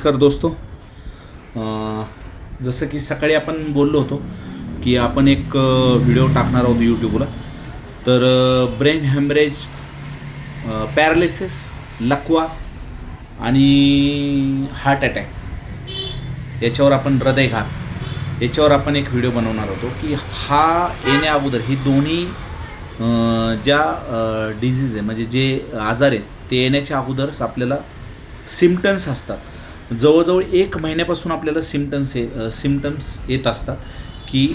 नमस्कार दोस्तों. जसं की सकाळी आपण बोललो होतो की आपण एक व्हिडिओ टाकणार आहोत यूट्यूबला. तर ब्रेन हॅमरेज, पॅरालिसिस, लकवा आणि हार्ट अटॅक याच्यावर आपण हृदयघात याच्यावर आपण एक व्हिडिओ बनवणार होतो की हा येण्या ही दोन्ही ज्या डिझीज आहे म्हणजे जे आजार आहेत ते येण्याच्या अगोदरच आपल्याला सिम्पटम्स असतात. जवळजवळ 1 महिन्यापासून आपल्याला सिम्पटम्स येत असतात की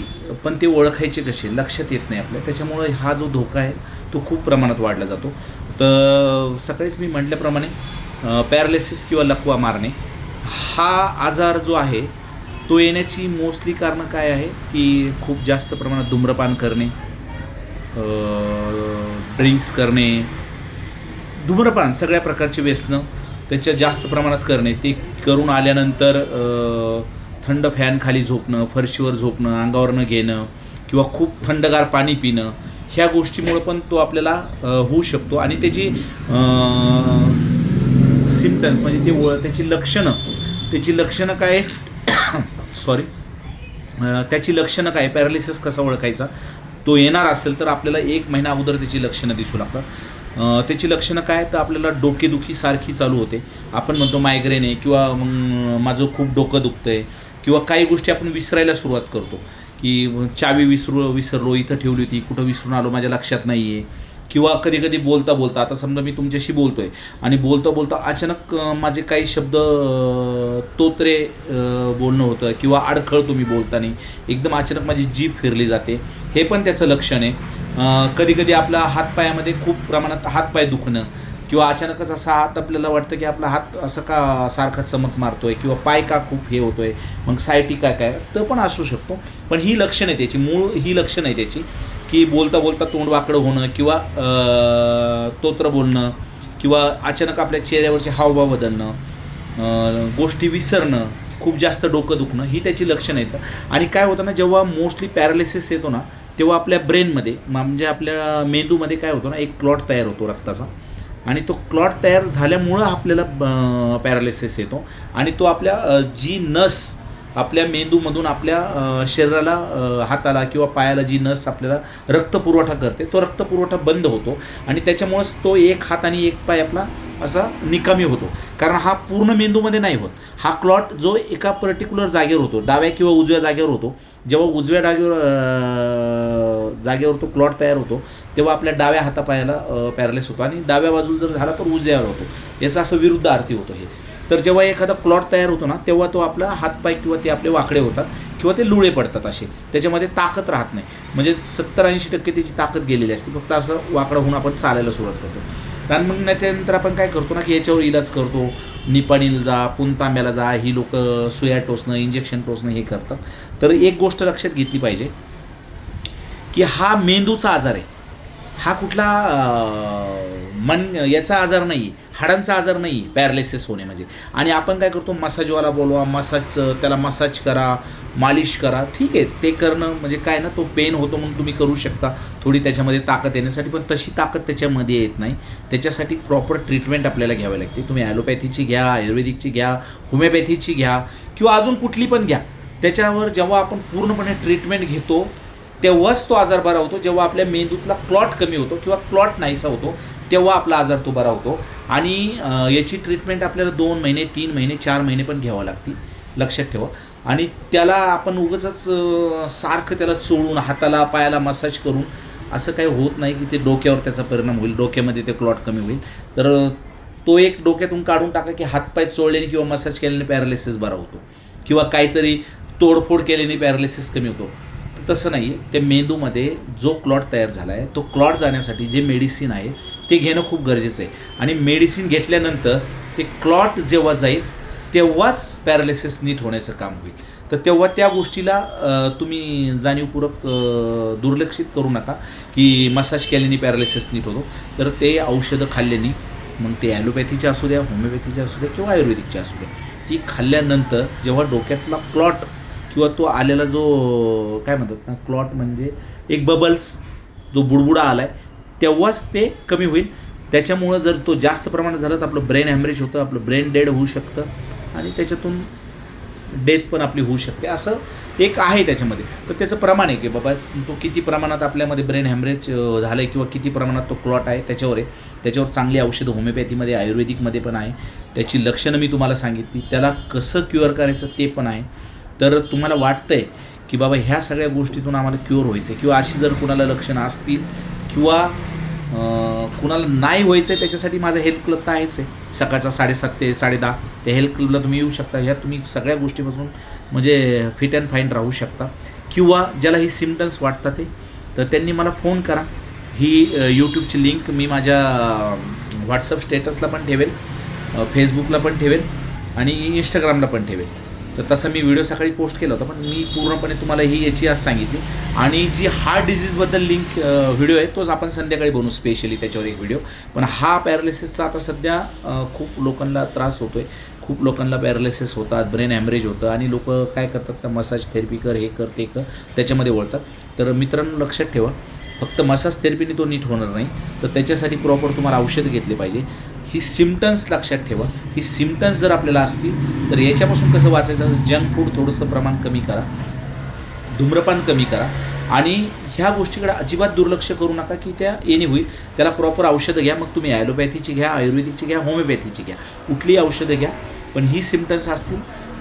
पण ते ओळखायचे कसे लक्षात येत नाही आपल्या. त्याच्यामुळे हा जो धोका आहे तो खूप प्रमाणात वाढला जातो. तर सकाळीच मी म्हटल्याप्रमाणे पॅरालिसिस किंवा लकवा मारणे हा आजार जो आहे तो येण्याची मोस्टली कारणं काय आहे की खूप जास्त प्रमाणात धूम्रपान करणे, ड्रिंक्स करणे, धूम्रपान सगळ्या प्रकारचे व्यसनं त्याच्या जास्त प्रमाणात करणे, ते करून आल्यानंतर थंड फॅनखाली झोपणं, फरशीवर झोपणं, अंगावर न घेणं किंवा खूप थंडगार पाणी पिणं, ह्या गोष्टीमुळे पण तो आपल्याला होऊ शकतो. आणि त्याची सिम्पटम्स म्हणजे त्याची लक्षणं काय त्याची लक्षणं काय, पॅरालिसिस कसा ओळखायचा, तो येणार असेल तर आपल्याला 1 महिना अगोदर त्याची लक्षणं दिसू लागतात. त्याची लक्षणं काय तर आपल्याला डोकेदुखी सारखी चालू होते. आपण म्हणतो मायग्रेन आहे किंवा मग माझं खूप डोकं दुखतं आहे किंवा काही गोष्टी आपण विसरायला सुरुवात करतो की चावी विसरलो, इथं ठेवली होती, कुठं विसरून आलो, माझ्या लक्षात नाही आहे. किंवा कधी कधी बोलता आता समजा मी तुमच्याशी बोलतो आहे आणि बोलता अचानक माझे काही शब्द तोत्रे बोलणं होतं किंवा अडखळतो मी बोलताना, एकदम अचानक माझी जीभ फिरली जाते, हे पण त्याचं लक्षण आहे. कधी आपल्या हातपायामध्ये खूप प्रमाणात हातपाय दुखणं किंवा अचानकच असा हात आपल्याला वाटतं की आपला हात असं का सारखा चमक मारतोय किंवा पाय का खूप हे होतोय, मग सायटिका काय तर पण असू शकतो. पण ही लक्षणं आहे त्याची, ही लक्षणं आहे त्याची की बोलता तोंड वाकडं होणं किंवा तोत्र बोलणं किंवा अचानक आपल्या चेहऱ्यावरचे हावभाव बदलणं, गोष्टी विसरणं, खूप जास्त डोकं दुखणं, ही त्याची लक्षणं येतं. आणि काय होतं ना, जेव्हा मोस्टली पॅरालिसिस येतो ना तेव्हा आपल्या ब्रेनमध्ये म्हणजे आपल्या मेंदूमध्ये काय होतं ना, एक क्लॉट तयार होतो रक्ताचा, आणि तो क्लॉट तयार झाल्यामुळं आपल्याला पॅरालिसिस येतो. आणि तो आपल्या जी नस आपल्या मेंदूमधून आपल्या शरीराला, हाताला किंवा पायाला जी नस आपल्याला रक्तपुरवठा करते तो रक्तपुरवठा बंद होतो आणि त्याच्यामुळंच तो एक हात आणि एक पाय आपला असा निकामी होतो. कारण हा पूर्ण मेंदूमध्ये नाही होत. हा क्लॉट जो एका पर्टिक्युलर जागेवर होतो, डाव्या किंवा उजव्या जागेवर होतो. जेव्हा उजव्या जागेवर तो क्लॉट तयार होतो तेव्हा आपल्या डाव्या हातापायाला पॅरालिस होतो आणि डाव्या बाजूला जर झाला तर उजव्यावर होतो. याचा असं विरुद्ध अर्थी होतो हे. तर जेव्हा एखादा क्लॉट तयार होतो ना तेव्हा तो आपला हातपाय किंवा ते आपले वाकडे होतात किंवा ते लुळे पडतात असे. त्याच्यामध्ये ताकद राहत नाही, म्हणजे 70-80% त्याची ताकद गेलेली असते. फक्त असं वाकडं होऊन आपण चालायला सुरुवात करतो. आणि मग त्यानंतर आपण काय करतो ना की याच्यावर इलाज करतो. निपाणीला जा, पुणतांब्याला जा, ही लोक सुया टोचणं, इंजेक्शन टोचणं हे करतात. तर एक गोष्ट लक्षात घेतली पाहिजे की हा मेंदूचा आजार आहे, हा कुठला याचा आजार नाही, हाडांचा आजार नाही पॅरालिसिस होणे म्हणजे. आणि आपण काय करतो, मसाजवाला बोलवा, त्याला मसाज करा, मालिश करा, ठीक आहे ते करणं म्हणजे काय ना, तो पेन होतो म्हणून तुम्ही करू शकता थोडी त्याच्यामध्ये ताकद येण्यासाठी, पण तशी ताकद त्याच्यामध्ये येत नाही. त्याच्यासाठी प्रॉपर ट्रीटमेंट आपल्याला घ्यावी लागते. तुम्ही ॲलोपॅथीची घ्या, आयुर्वेदिकची घ्या, होमिओपॅथीची घ्या किंवा अजून कुठली पण घ्या. त्याच्यावर जेव्हा आपण पूर्णपणे ट्रीटमेंट घेतो तेव्हाच तो आजार बरा होतो. जेव्हा आपल्या मेंदूतला क्लॉट कमी होतो किंवा क्लॉट नाहीसा होतो तेव्हा आपला आजार तो बरा होतो. आणि याची ट्रीटमेंट आपल्याला 2 महिने, 3 महिने, 4 महिने पण घ्यावं लागते, लक्षात ठेवा. आणि त्याला आपण उगाचच सारखं त्याला चोळून हाताला पायाला मसाज करून असं काही होत नाही की ते डोक्यावर त्याचा परिणाम होईल, डोक्यामध्ये ते क्लॉट कमी होईल. तर तो एक डोक्यातून काढून टाका की हातपाय चोळल्याने किंवा मसाज केल्याने पॅरालिसिस बरा होतो किंवा काहीतरी तोडफोड केल्याने पॅरालिसिस कमी होतो. तसं नाही. ते मेंदूमध्ये जो क्लॉट तयार झाला आहे तो क्लॉट जाण्यासाठी जे मेडिसिन आहे ते घेणं खूप गरजेचं आहे. आणि मेडिसिन घेतल्यानंतर ते क्लॉट जेव्हा जाईल तेव्हाच पॅरालिसिस नीट होण्याचं काम होईल. तर तेव्हा त्या गोष्टीला तुम्ही जाणीवपूर्वक दुर्लक्षित करू नका की मसाज केल्याने पॅरालिसिस नीट होतो. तर ते औषधं खाल्ल्याने, मग ते ॲलोपॅथीचे असू द्या, होमिओपॅथीचे असू द्या किंवा आयुर्वेदिकचे असू द्या, ती खाल्ल्यानंतर जेव्हा डोक्यातला क्लॉट किंवा तो आलेला जो काय म्हणतात ना, क्लॉट म्हणजे एक बबल्स जो बुडबुडा आला आहे तेव्हाच ते कमी होईल. त्याच्यामुळं जर तो जास्त प्रमाणात झाला तर आपलं ब्रेन हॅमरेज होतं, आपलं ब्रेन डेड होऊ शकतं आणि त्याच्यातून डेथ पण आपली होऊ शकते. असं एक आहे त्याच्यामध्ये. तर त्याचं प्रमाण आहे की बाबा तो किती प्रमाणात आपल्यामध्ये ब्रेन हॅमरेज झालं आहे किंवा किती प्रमाणात तो क्लॉट आहे त्याच्यावर आहे. त्याच्यावर चांगली औषधं होमिओपॅथीमध्ये आयुर्वेदिकमध्ये पण आहे. त्याची लक्षणं मी तुम्हाला सांगितली. त्याला कसं क्युअर करायचं ते पण आहे. तर तुम्हाला वाटतं आहे की बाबा ह्या सगळ्या गोष्टीतून आम्हाला क्युअर व्हायचं आहे किंवा अशी जर कुणाला लक्षणं असतील किंवा कुणाला नाही व्हायचं आहे त्याच्यासाठी माझा हेल्थ क्लब तर आहेच आहे. सकाळचा 7:30 ते 10:30 त्या हेल्थ क्लबला तुम्ही येऊ शकता. ह्या तुम्ही सगळ्या गोष्टीपासून म्हणजे फिट अँड फाईन राहू शकता. किंवा ज्याला ही सिम्पटम्स वाटतात ते तर त्यांनी मला फोन करा. ही यूट्यूबची लिंक मी माझ्या व्हॉट्सअप स्टेटसला पण ठेवेल, फेसबुकला पण ठेवेल आणि इंस्टाग्रामला पण ठेवेल. तर तसं मी व्हिडिओ सकाळी पोस्ट केला होता पण मी पूर्णपणे तुम्हाला ही याची आज सांगितली. आणि जी हार्ट डिझीजबद्दल लिंक व्हिडिओ आहे तोच आपण संध्याकाळी बनवू स्पेशली त्याच्यावर एक व्हिडिओ. पण हा पॅरालिसिसचा आता सध्या खूप लोकांना त्रास होतो आहे. खूप लोकांना पॅरालिसिस होतात, ब्रेन हॅमरेज होतं आणि लोक काय करतात तर मसाज थेरपी कर, हे कर ते कर त्याच्यामध्ये वळतात. तर मित्रांनो लक्षात ठेवा फक्त मसाज थेरपीने तो नीट होणार नाही. तर त्याच्यासाठी प्रॉपर तुम्हाला औषध घेतले पाहिजे. ही सिम्पटम्स लक्षात ठेवा. ही सिम्पटम्स जर आपल्याला असतील तर याच्यापासून कसं वाचायचं, जंक फूड थोडंसं प्रमाण कमी करा, धूम्रपान कमी करा आणि ह्या गोष्टीकडे अजिबात दुर्लक्ष करू नका की त्या येणे होईल. त्याला प्रॉपर औषधं घ्या. मग तुम्ही ॲलोपॅथीची घ्या, आयुर्वेदिकची घ्या, होमिओपॅथीची घ्या, कुठलीही औषधं घ्या. पण ही सिम्पटम्स असतील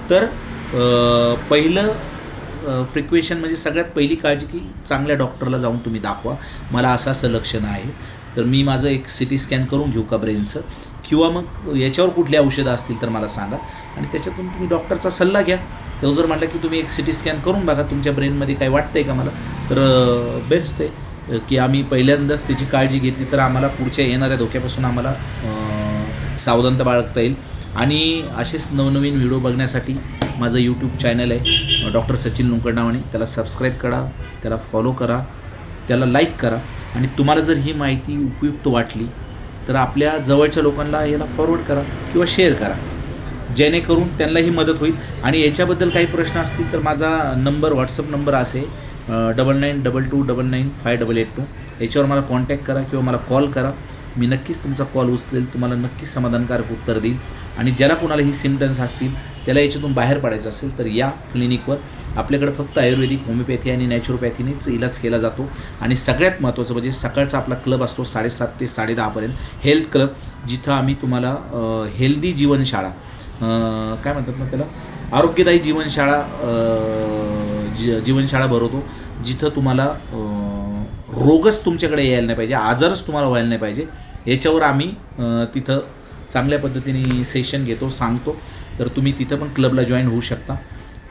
तर पहिलं फ्रिक्वेशन म्हणजे सगळ्यात पहिली काळजी की चांगल्या डॉक्टरला जाऊन तुम्ही दाखवा मला असं असं लक्षणं आहे तर मी माझं एक सिटी स्कॅन करून घेऊ का ब्रेनचं किंवा मग याच्यावर कुठली औषधं असतील तर मला सांगा आणि त्याच्यातून तुम्ही डॉक्टरचा सल्ला घ्या. तो जर म्हटलं की तुम्ही एक सिटी स्कॅन करून बघा तुमच्या ब्रेनमध्ये काय वाटतं आहे का मला तर बेस्ट आहे की आम्ही पहिल्यांदाच त्याची काळजी घेतली तर आम्हाला पुढच्या येणाऱ्या धोक्यापासून आम्हाला सावधानता बाळगता येईल. आणि असेच नवनवीन व्हिडिओ बघण्यासाठी माझं यूट्यूब चॅनल आहे डॉक्टर सचिन लुंकड नावाने. त्याला सबस्क्राईब करा, त्याला फॉलो करा, त्याला लाईक करा आणि तुम्हाला जर ही माहिती उपयुक्त वाटली तर आपल्या जवळच्या लोकांना याला फॉरवर्ड करा किंवा शेअर करा जेणेकरून त्यांनाही मदत होईल. आणि याच्याबद्दल काही प्रश्न असतील तर माझा नंबर व्हॉट्सअप नंबर असे 9922995882 याच्यावर मला कॉन्टॅक्ट करा किंवा मला कॉल करा. मी नक्कीच तुमचा कॉल उचलेल, तुम्हाला नक्कीच समाधानकारक उत्तर देईल. आणि ज्याला कोणाला ही सिम्पटम्स असतील त्याला याच्यातून बाहेर पडायचं असेल तर या क्लिनिकवर. आपल्याकडे फक्त आयुर्वेदिक, होमिओपॅथी आणि नॅचरोपॅथीनेच इलाज केला जातो. आणि सगळ्यात महत्त्वाचं म्हणजे सकाळचा आपला क्लब असतो 7:30 ते 10:30 हेल्थ क्लब, जिथं आम्ही तुम्हाला हेल्दी जीवनशाळा काय म्हणतात ना त्याला, आरोग्यदायी जीवनशाळा जीवनशाळा भरवतो. जिथं तुम्हाला रोगच तुमच्याकडे यायला नाही पाहिजे, आजारच तुम्हाला व्हायला नाही पाहिजे, याच्यावर आम्ही तिथं चांगल्या पद्धतीने सेशन घेतो, सांगतो. तर तुम्ही तिथं पण क्लबला जॉईन होऊ शकता.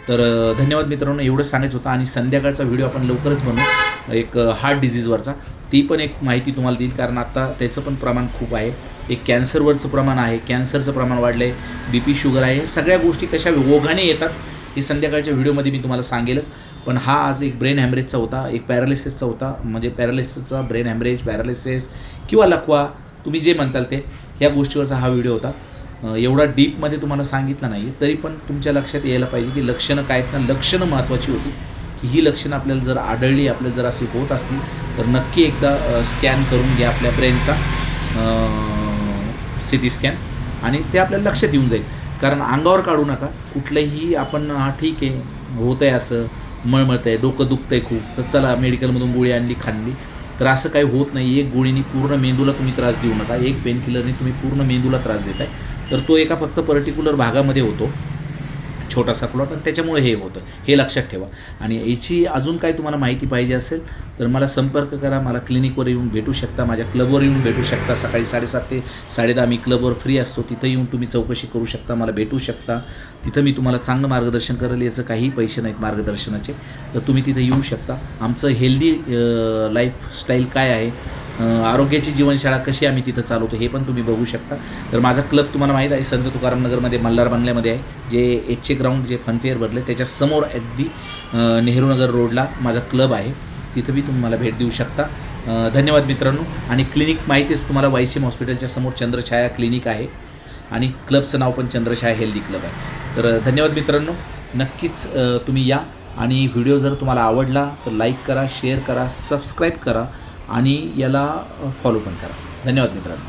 तर धन्यवाद मित्रांनो, एवढंच सांगायचं होतं. आणि संध्याकाळचा व्हिडिओ आपण लवकरच बनवू एक हार्ट डिझीजवरचा, ती पण एक माहिती तुम्हाला देईल कारण आता त्याचं पण प्रमाण खूप आहे. एक कॅन्सरवरचं प्रमाण आहे, कॅन्सरचं प्रमाण वाढलं आहे, BP शुगर आहे. हे सगळ्या गोष्टी कशा ओघाने येतात हे संध्याकाळच्या व्हिडिओमध्ये मी तुम्हाला सांगेलच. पण हा आज एक ब्रेन हॅमरेजचा होता, एक पॅरालिसिसचा होता. म्हणजे पॅरालिसिसचा, ब्रेन हॅमरेज, पॅरालिसिस किंवा लकवा तुम्ही जे म्हणताल ते, ह्या गोष्टीवरचा हा व्हिडिओ होता. एवढा डीपमध्ये तुम्हाला सांगितलं नाही तरी पण तुमच्या लक्षात यायला पाहिजे की लक्षणं काय आहेत ना. लक्षणं महत्त्वाची होती की ही लक्षणं आपल्याला जर आढळली, आपल्याला जर अशी होत असतील तर नक्की एकदा स्कॅन करून घ्या आपल्या ब्रेनचा CT स्कॅन आणि ते आपल्याला लक्षात येऊन जाईल. कारण अंगावर काढू नका कुठलंही. आपण ठीक आहे होतं आहे असं, मळमळतं आहे, डोकं दुखतं आहे खूप, तर चला मेडिकलमधून गोळी आणली खाल्ली, तर असं काही होत नाही. एक गोळीने पूर्ण मेंदूला तुम्ही त्रास देऊ नका, एक पेनकिलरने तुम्ही पूर्ण मेंदूला त्रास देत आहे. तर तो एका फक्त पर्टिक्युलर भागामध्ये होतो, छोटासा प्लॉट, आणि त्याच्यामुळे हे होतं, हे लक्षात ठेवा. आणि याची अजून काय तुम्हाला माहिती पाहिजे असेल तर मला संपर्क करा. मला क्लिनिकवर येऊन भेटू शकता, माझ्या क्लबवर येऊन भेटू शकता. सकाळी 7:30 ते 10:30 मी क्लबवर फ्री असतो, तिथं येऊन तुम्ही चौकशी करू शकता, मला भेटू शकता. तिथं मी तुम्हाला चांगलं मार्गदर्शन करेल. याचं काही पैसे नाहीत मार्गदर्शनाचे, तर तुम्ही तिथं येऊ शकता. आमचं हेल्दी लाईफस्टाईल काय आहे, आरोग्याची जीवनशाळा कशी आम्ही तिथं चालवतो हे पण तुम्ही बघू शकता. तर माझा क्लब तुम्हाला माहीत आहे संत तुकाराम नगरमध्ये मल्हार बंगल्यामध्ये आहे, जे HA ग्राउंड जे फनफेअर भरले त्याच्यासमोर अगदी नेहरू नगर रोडला माझा क्लब आहे. तिथं मी तुम्हाला भेट देऊ शकता. धन्यवाद मित्रांनो. आणि क्लिनिक माहितीच तुम्हाला YCM हॉस्पिटलच्या समोर चंद्रछाया क्लिनिक आहे आणि क्लबचं नाव पण चंद्रछाया हेल्दी क्लब आहे. तर धन्यवाद मित्रांनो, नक्कीच तुम्ही या. आणि व्हिडिओ जर तुम्हाला आवडला तर लाईक करा, शेअर करा, सबस्क्राईब करा आणि याला फॉलो पण करा. धन्यवाद मित्रांनो.